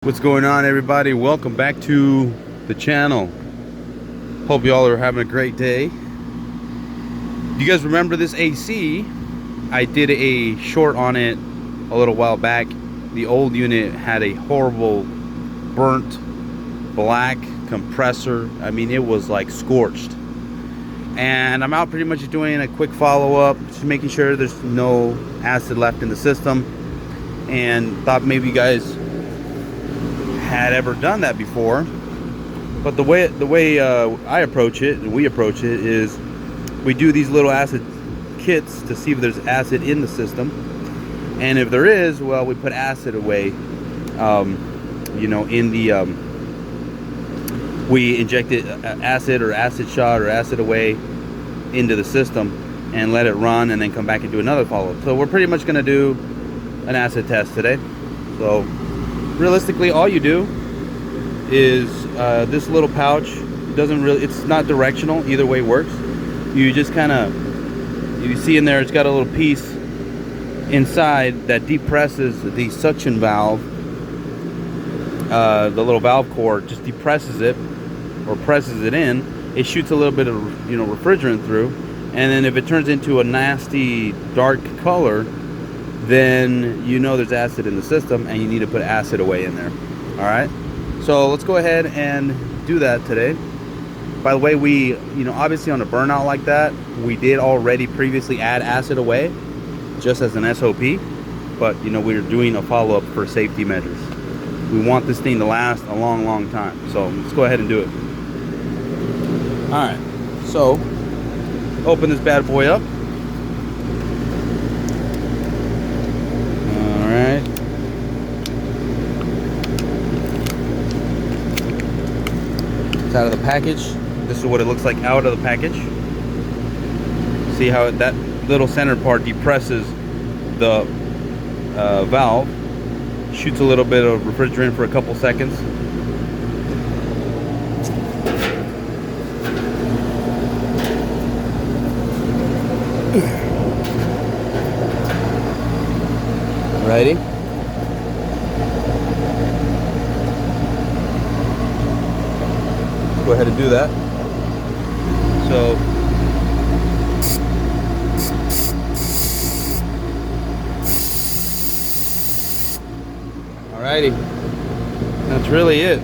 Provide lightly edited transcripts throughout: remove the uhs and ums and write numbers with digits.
What's going on, everybody? Welcome back to the channel. Hope y'all are having a great day. Do you guys remember this AC? I did a short on it a little while back. The old unit had a horrible burnt black compressor. I mean, it was like scorched. And I'm out pretty much doing a quick follow-up, just making sure there's no acid left in the system, and thought maybe you guys had ever done that before. But the way I approach it, and we approach it, is we do these little acid kits to see if there's acid in the system, and if there is, well, we put acid away. You know, in the we injected acid or acid shot or acid away into the system and let it run, and then come back and do another follow-up. So we're pretty much going to do an acid test today. So realistically, all you do is this little pouch doesn't really, it's not directional, either way works. You just kind of, you see in there, it's got a little piece inside that depresses the suction valve. The little valve core just depresses it or presses it in. It shoots a little bit of, you know, refrigerant through, and then if it turns into a nasty dark color, then you know there's acid in the system and you need to put acid away in there. All right, so let's go ahead and do that today. By the way, we, you know, obviously on a burnout like that, we did already previously add acid away just as an SOP, but you know, we're doing a follow-up for safety measures. We want this thing to last a long time, so let's go ahead and do it. All right, so open this bad boy up. All right, it's out of the package. This is what it looks like out of the package. See how that little center part depresses the valve, shoots a little bit of refrigerant for a couple seconds. Ready? Go ahead and do that. So alrighty, that's really it.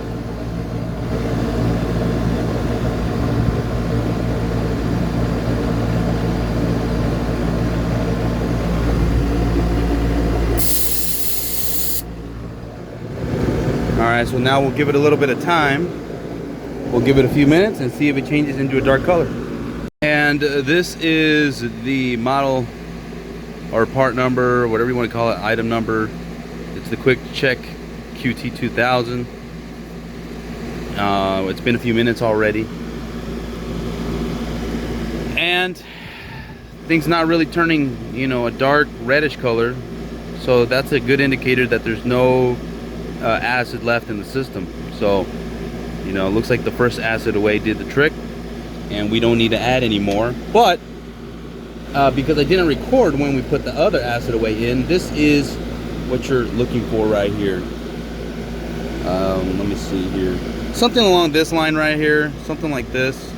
Alright, so now we'll give it a little bit of time. We'll give it a few minutes and see if it changes into a dark color. And this is the model or part number, whatever you want to call it, item number. It's the Quick Check QT2000. It's been a few minutes already, and things not really turning, you know, a dark reddish color, so that's a good indicator that there's no acid left in the system. So, you know, it looks like the first acid away did the trick, and we don't need to add any more. But because I didn't record when we put the other acid away in, this is what you're looking for right here. Let me see here, something along this line right here, something like this,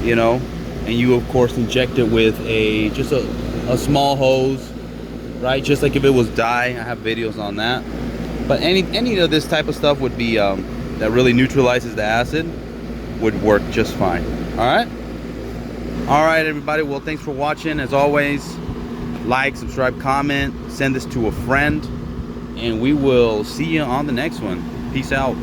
you know, and you of course inject it with a just a small hose, right? Just like if it was dye. I have videos on that. But any of this type of stuff would be that really neutralizes the acid, would work just fine. All right, everybody, well, thanks for watching. As always, like, subscribe, comment, send this to a friend, and we will see you on the next one. Peace out.